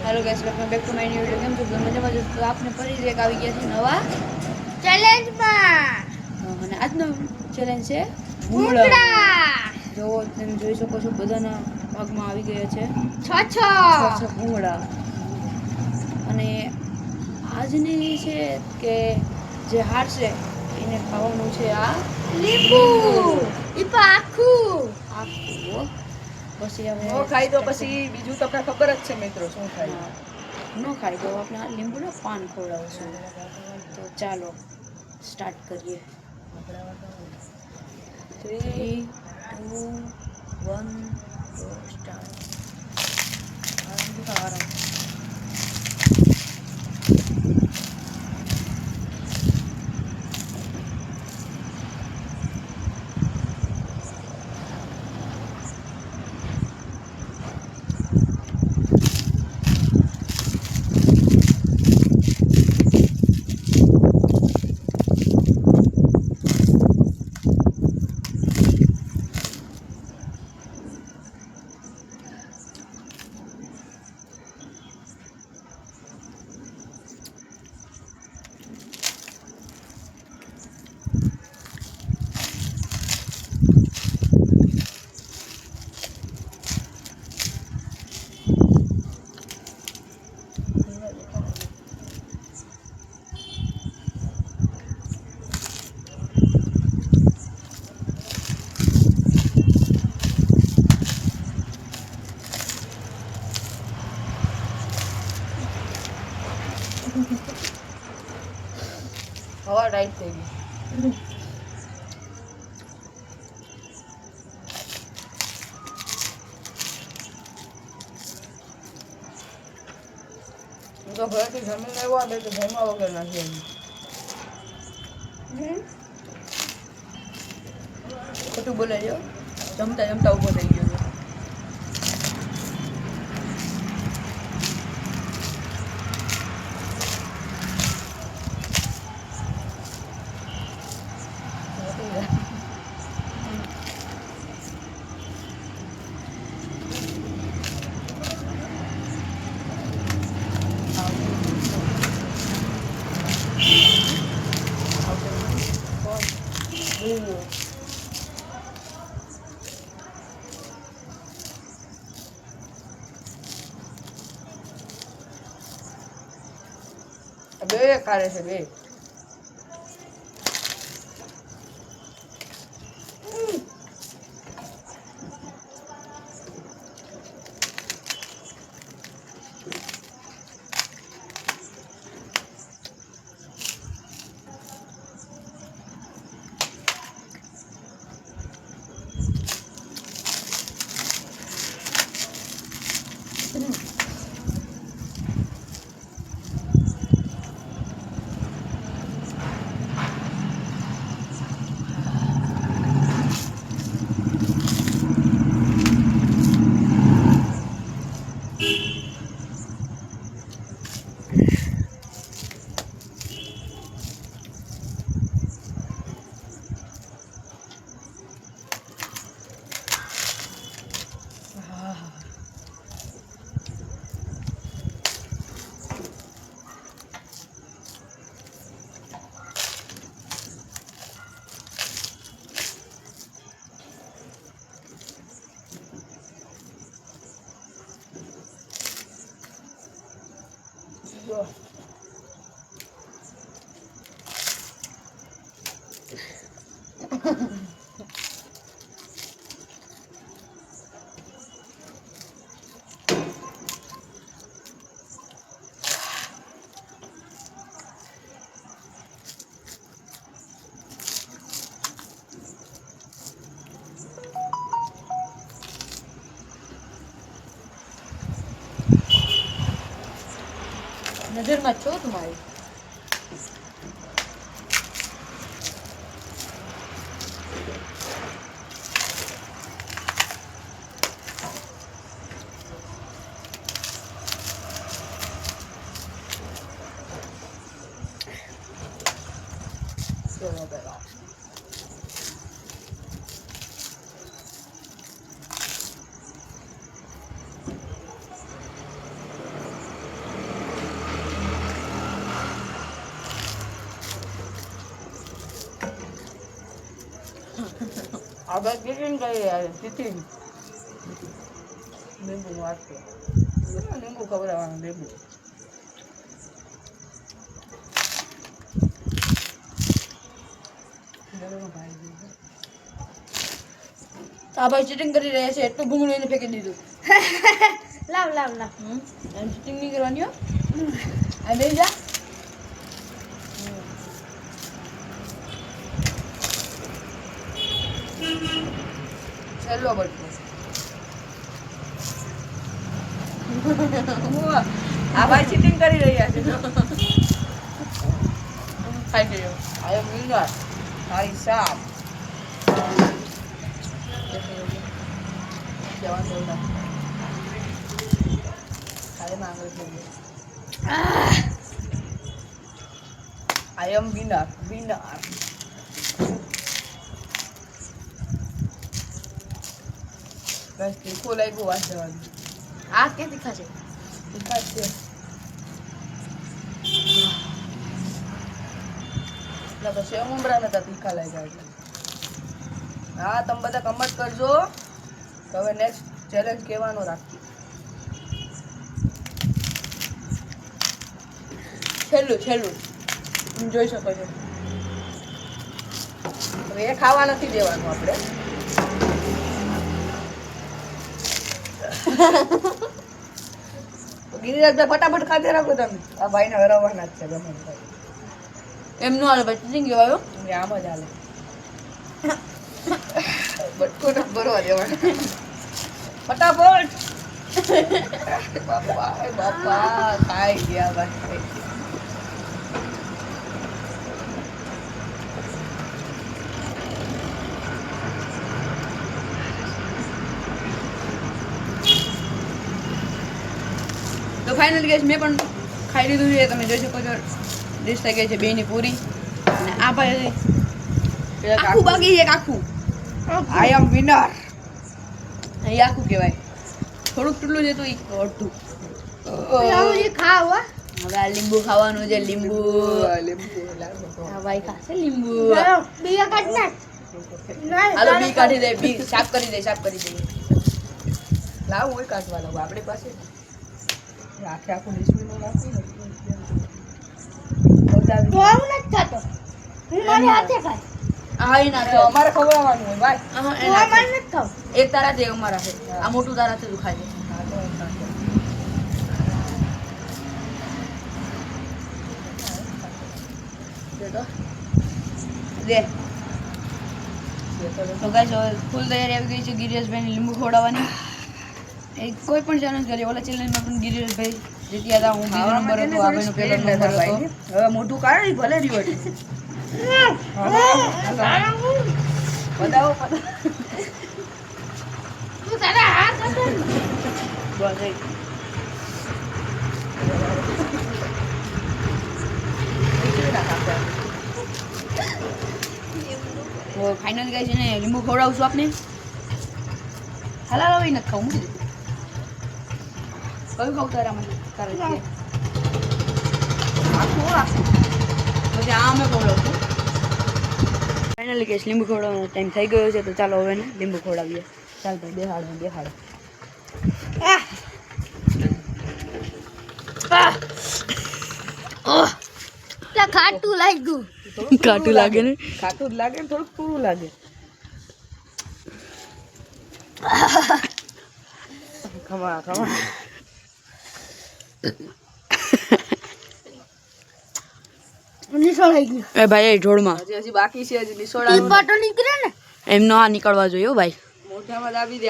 Hello guys, welcome back to my new video. केम છો મજામાં છો? તો આપને ફરી એક આવી ગયા છે નવા ચેલેન્જમાં અને આજનો ચેલેન્જ છે ભૂંગળા જો તમે જોઈ શકો છો બધાના ભાગમાં આવી ગયા છે છ છ ભૂંગળા અને આજની છે કે જે હારશે એને ખાવાનું છે આ લીંબુ લીંબુ ઈ તો આખું આખું પછી હવે નો ખાઈ તો પછી બીજું તમને ખબર જ છે મિત્રો શું થાય. ન ખાઈ તો આપણે આ લીંબુના પાન ખવડાવશું. તો ચાલો સ્ટાર્ટ કરીએ. 3 2 1 ગો સ્ટાર્ટ. આરામ હવા ટાઈટ થઈ ગઈ. હું તો ઘરેથી જમીને આવ્યો ને તો જમવા વગર નથી આવી. ખોટું બોલાય જમતા જમતા ઊભો થઈ ગયો છે. બે કાઢે છે બે. નજરમાં છો તમારી. આપણે ચીટિંગ કરી યાર ચીટિંગ લીંબુ વાત છે લીંબુ ખવડાવવાનું લીંબુ આ ભાઈ ચીટિંગ કરી રહ્યા છે એટલું ભૂંગળું એને ફેંકી દીધું લાવ એમ ચીટિંગ નહીં કરવાની હો આ લઈ જા છેલ્લો બટકો આ ભાઈ ચીટિંગ કરી રહ્યા છે ખાઈ ગયો આ મીંગા ભાઈ સાહેબ I am winner. બસ તીખું લાગ્યું વાત જવાનું આ કે તીખા છે તીખા છે સેવ મમરા નતા તીખા લાગ્યા છે હા તમે બધા કમેન્ટ કરજો તો હવે નેક્સ્ટ ચેલેન્જ કહેવાનો રાખજો છેલ્લું તમે જોઈ શકો છો હવે એ ખાવા નથી દેવાનું આપણે ગિરિરાજભાઈ ફટાફટ ખાતે રાખો તમે આ ભાઈને હરાવવાના જ છે ગમે એમ નો હાલે ભાઈ ચીટિંગ કહેવાયો આમ જ હાલે બટકો ન ભરવા દેવાનો ફટાફટ બાપા ખાઈ ગયા ભાઈ તો ફાઇનલી ગેસ મેં પણ ખાઈ લીધું છે તમે જોઈ શકો છો ડિશ થઈ ગઈ છે બેની પૂરી અને આ ભાઈ આખું બાકી છે આખું આઈ એમ વિનર અહીં આખું કહેવાય થોડુંક ટૂટલું છે તો અડધું એ ખાવ હવે આ લીંબુ ખાવાનું છે લીંબુ આ ભાઈ ખાશે લીંબુ બીજા કાઢ નાખ હાલો બી કાઢી દે બી સાફ કરી દે લાવ હું કાઢવા લાવું આપણી પાસે આખે આખું ડિસ્પ્લે રાખી તો હું નથી ખાતો હું મારી હાથે ખાય હા એ ના તો અમારે ખવડાવવાનું હોય ભાઈ હું મારે નથી ખાવ એક તારાથી અમારા છે આ મોટું તારાથી તું ખાઈ દે તો ગાઈસ હવે ફૂલ તૈયારી આવી ગઈ છે ગિરીશભાઈને લીંબુ ખવડાવવાની એ કોઈ પણ ચેલેન્જ કરીએ ઓલા ચેલેન્જમાં પણ ગિરીશભાઈ જીત્યા હતા હું બીજો નંબર હતો આ ભાઈનો પહેલો નંબર હતો હવે મોટું કાઢી ભલે રહ્યું બતાવો તું તારા હાથ અંદર બસ ફાઇનલ ગાઈસ છે ને લીંબુ ખવડાવશું આપને હલાલ હવે નથી ખાવું કયું ખાવ તારામાં તારે આખું પછી આ અમે ખવડાવશું ફાઇનલી ગેસ લીંબુ ખવડાવવાનો ટાઈમ થઈ ગયો છે તો ચાલો હવે ને લીંબુ ખવડાવીએ ચાલ ભાઈ બેહાડો ખાટું લાગ્યું ખાટું લાગે ને થોડુંક પૂરું લાગે ખમા નિસોડાઈ ગયું એ ભાઈ એ જોડમાં હજી બાકી છે હજી નિસોડા ઈ પાટો નીકળે ને એમ નો આ નીકળવા જોઈએ ભાઈ મોઢામાં દાબી દે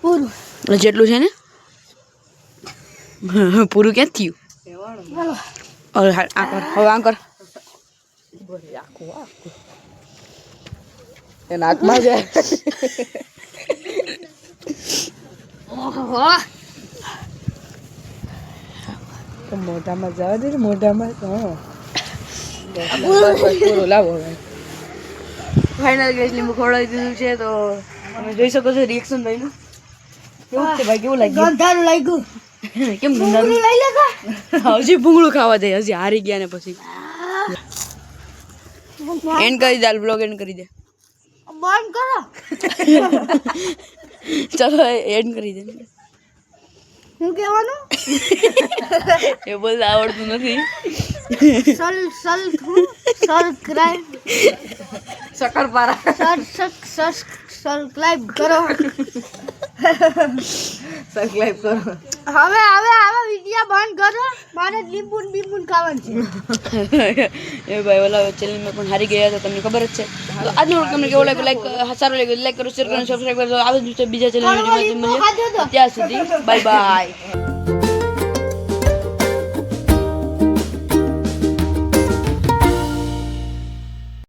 પૂરું જેટલું છે ને પૂરું ક્યાં થયું હવે આ કર એ નાકમાં જાય ઓહો મોઢામાં જવા દે ને મોઢામાં પૂરું લાવો ફાઇનલ ગેસ લીંબુ ખવડાવી દીધું છે તો તમે જોઈ શકો છો રિએક્શન ભાઈનું કેવું છે ભાઈ કેવું લાગ્યું ગંધારું લાગ્યું કેમ પૂરું લઈ લેગા હજી ભૂંગળું ખાવા દે હજી હારી ગયા ને પછી એન્ડ કરી દે બ્લોગ એન્ડ કરી દે બંધ કરો. ચલો એડ કરી દે. હું કહેવાનું? એ બોલ આવડતું નથી. સબસ્ક્રાઇબ શકરપારા સબસ્ક્રાઇબ કરો. સબસ્ક્રાઇબ કરો. હવે આવા વિડિયા બંધ કરો. મારે લીંબુ ખાવાનું છે. એ ભાઈ ઓલા ચેનલમાં પણ હારી ગયા હતા, તમને ખબર જ છે. તો આજનો વ્લોગ તમને કેવો લાગ્યો, સારો લાગ્યો લાઈક કરો, શેર કરો, સબસ્ક્રાઇબ કરો. આવે બીજા ચેનલ લીંબુ ખાધો તો. ત્યાં સુધી બાય બાય.